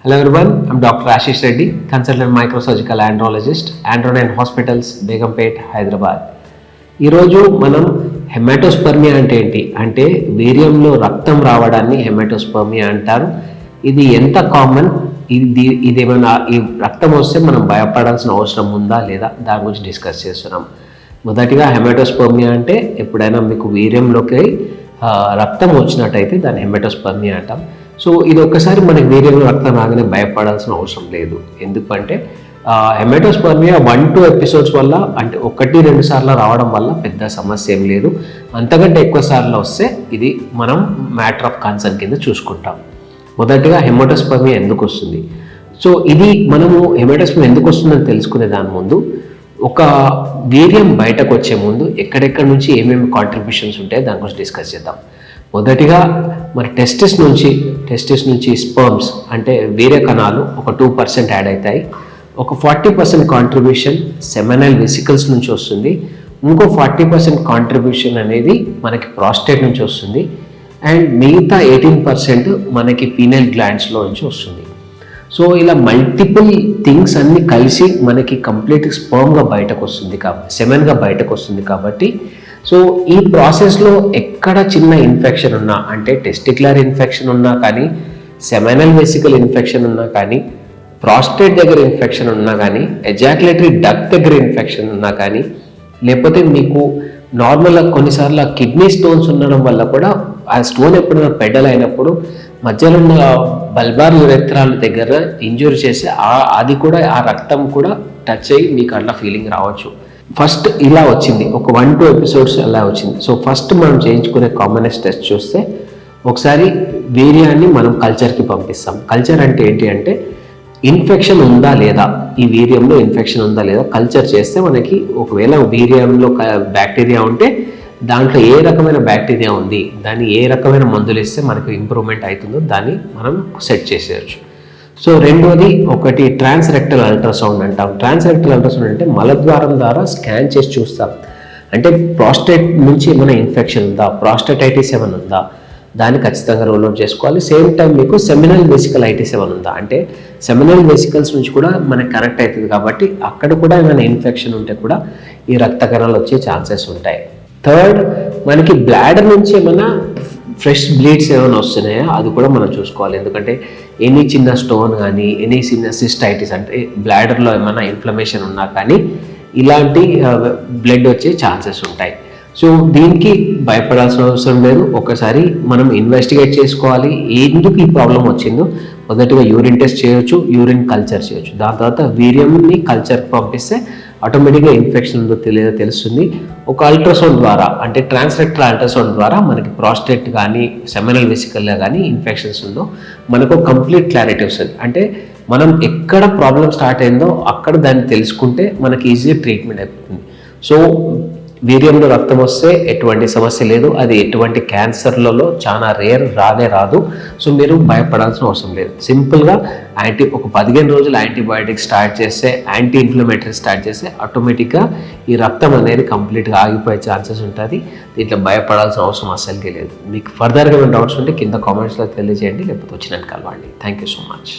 Hello everyone, I'm Dr. Ashish Reddy, consultant microsurgical andrologist, Androgen Hospitals, Begumpet, Hyderabad. ఈరోజు మనం హెమాటోస్పర్మియా అంటే ఏంటి అంటే వీర్యంలో రక్తం రావడాన్ని హెమాటోస్పర్మియా అంటారు. ఇది ఎంత కామన్, ఇదేమైనా ఈ రక్తం వస్తే మనం భయపడాల్సిన అవసరం ఉందా లేదా దాని గురించి డిస్కస్ చేస్తున్నాం. మొదటిగా హెమాటోస్పర్మియా అంటే ఎప్పుడైనా మీకు వీర్యంలోకి రక్తం వచ్చినట్టయితే దాన్ని హెమాటోస్పర్మియా అంటాం. సో ఇది ఒక్కసారి మనకి వీర్యంలో రక్తం రాగానే భయపడాల్సిన అవసరం లేదు. ఎందుకంటే హెమాటోస్పర్మియా 1-2 ఎపిసోడ్స్ వల్ల అంటే 1-2 సార్లు రావడం వల్ల పెద్ద సమస్య ఏం లేదు. అంతకంటే ఎక్కువ సార్లు వస్తే ఇది మనం మ్యాటర్ ఆఫ్ కన్సర్న్ కింద చూసుకుంటాం. మొదటిగా హెమాటోస్పర్మియా ఎందుకు వస్తుంది? సో ఇది మనము హెమాటోస్పర్మియా ఎందుకు వస్తుందని తెలుసుకునే దాని ముందు ఒక వీర్యం బయటకు వచ్చే ముందు ఎక్కడెక్కడి నుంచి ఏమేమి కాంట్రిబ్యూషన్స్ ఉంటాయో దాని గురించి డిస్కస్ చేద్దాం. మొదటిగా మన టెస్టిస్ నుంచి స్పర్మ్స్ అంటే వీర్య కణాలు ఒక 2% యాడ్ అవుతాయి. ఒక 40% కాంట్రిబ్యూషన్ సెమినల్ వెసికల్స్ నుంచి వస్తుంది. ఇంకో 40% కాంట్రిబ్యూషన్ అనేది మనకి ప్రాస్టేట్ నుంచి వస్తుంది. అండ్ మిగతా 18% మనకి పీనల్ గ్లాండ్స్లో నుంచి వస్తుంది. సో ఇలా మల్టిపుల్ థింగ్స్ అన్నీ కలిసి మనకి కంప్లీట్ స్పర్మ్గా బయటకు వస్తుంది కాబట్టి సెమెన్గా బయటకు వస్తుంది కాబట్టి సో ఈ ప్రాసెస్లో ఎక్కడ చిన్న ఇన్ఫెక్షన్ ఉన్నా అంటే టెస్టిక్యులర్ ఇన్ఫెక్షన్ ఉన్నా కానీ సెమినల్ వెసికల్ ఇన్ఫెక్షన్ ఉన్నా కానీ ప్రాస్టేట్ దగ్గర ఇన్ఫెక్షన్ ఉన్నా కానీ ఎజాక్యులేటరీ డక్ట్ దగ్గర ఇన్ఫెక్షన్ ఉన్నా కానీ లేకపోతే మీకు నార్మల్గా కొన్నిసార్లు కిడ్నీ స్టోన్స్ ఉండడం వల్ల కూడా ఆ స్టోన్ ఎప్పుడైనా పెడల్ అయినప్పుడు మధ్యలో ఉన్న బల్బార్ యురెత్రాల దగ్గర ఇంజూరీ చేసి అది కూడా ఆ రక్తం కూడా టచ్ అయ్యి మీకు అట్లా ఫీలింగ్ రావచ్చు. ఫస్ట్ ఇలా వచ్చింది, ఒక 1-2 ఎపిసోడ్స్ అలా వచ్చింది. సో ఫస్ట్ మనం చేయించుకునే కామనెస్ట్ టెస్ట్ చూస్తే ఒకసారి వీర్యాన్ని మనం కల్చర్కి పంపిస్తాం. కల్చర్ అంటే ఏంటి అంటే ఇన్ఫెక్షన్ ఉందా లేదా, ఈ వీర్యంలో ఇన్ఫెక్షన్ ఉందా లేదా కల్చర్ చేస్తే మనకి ఒకవేళ వీర్యంలో బ్యాక్టీరియా ఉంటే దాంట్లో ఏ రకమైన బ్యాక్టీరియా ఉంది, దాన్ని ఏ రకమైన మందులు ఇస్తే మనకు ఇంప్రూవ్మెంట్ అవుతుందో దాన్ని మనం సెట్ చేసేయచ్చు. సో రెండోది ఒకటి ట్రాన్స్రెక్టల్ అల్ట్రాసౌండ్ అంటాం. ట్రాన్స్రెక్టల్ అల్ట్రాసౌండ్ అంటే మలద్వారం ద్వారా స్కాన్ చేసి చూస్తాం. అంటే ప్రాస్టేట్ నుంచి ఏమైనా ఇన్ఫెక్షన్ ఉందా, ప్రాస్టేటైటిస్ ఏమైనా ఉందా దాన్ని ఖచ్చితంగా రూల్ అవుట్ చేసుకోవాలి. సేమ్ టైం మీకు సెమినల్ వెసికలైటిస్ ఏమైనా ఉందా అంటే సెమినల్ వెసికల్స్ నుంచి కూడా మనకి కరెక్ట్ అవుతుంది కాబట్టి అక్కడ కూడా ఏమైనా ఇన్ఫెక్షన్ ఉంటే కూడా ఈ రక్త కణాలు వచ్చే ఛాన్సెస్ ఉంటాయి. థర్డ్ మనకి బ్లాడర్ నుంచి ఏమైనా ఫ్రెష్ బ్లీడ్స్ ఏమైనా వస్తున్నాయా అది కూడా మనం చూసుకోవాలి. ఎందుకంటే ఎనీ చిన్న స్టోన్ కానీ ఎనీ చిన్న సిస్టైటిస్ అంటే బ్లాడర్లో ఏమైనా ఇన్ఫ్లమేషన్ ఉన్నా కానీ ఇలాంటి బ్లడ్ వచ్చే ఛాన్సెస్ ఉంటాయి. సో దీనికి భయపడాల్సిన అవసరం లేదు. ఒకసారి మనం ఇన్వెస్టిగేట్ చేసుకోవాలి ఎందుకు ఈ ప్రాబ్లం వచ్చిందో. మొదటిగా యూరిన్ టెస్ట్ చేయొచ్చు, యూరిన్ కల్చర్ చేయొచ్చు. దాని తర్వాత వీర్యంని కల్చర్కి పంపిస్తే ఆటోమేటిక్గా ఇన్ఫెక్షన్ ఉందో తెలియదో తెలుస్తుంది. ఒక అల్ట్రాసౌండ్ ద్వారా అంటే ట్రాన్స్రెక్టల్ అల్ట్రాసౌండ్ ద్వారా మనకి ప్రాస్టేట్ కానీ సెమినల్ వెసికల్లో కానీ ఇన్ఫెక్షన్స్ ఉందో మనకు కంప్లీట్ క్లారిటీ వస్తుంది. అంటే మనం ఎక్కడ ప్రాబ్లం స్టార్ట్ అయిందో అక్కడ దాన్ని తెలుసుకుంటే మనకి ఈజీగా ట్రీట్మెంట్ అయిపోతుంది. సో వీర్యంలో రక్తం వస్తే ఎటువంటి సమస్య లేదు. అది ఎటువంటి క్యాన్సర్లలో చాలా రేర్ రాదు. సో మీరు భయపడాల్సిన అవసరం లేదు. సింపుల్గా ఒక 15 రోజులు యాంటీబయాటిక్ స్టార్ట్ చేస్తే, యాంటీ ఇన్ఫ్లమేటరీ స్టార్ట్ చేస్తే ఆటోమేటిక్గా ఈ రక్తం అనేది కంప్లీట్గా ఆగిపోయే ఛాన్సెస్ ఉంటుంది. దీంట్లో భయపడాల్సిన అవసరం అస్సలుకే లేదు. మీకు ఫర్దర్గా ఏమైనా డౌట్స్ ఉంటే కింద కామెంట్స్లో తెలియజేయండి, లేకపోతే వచ్చినట్టు కలవండి. Thank you so much.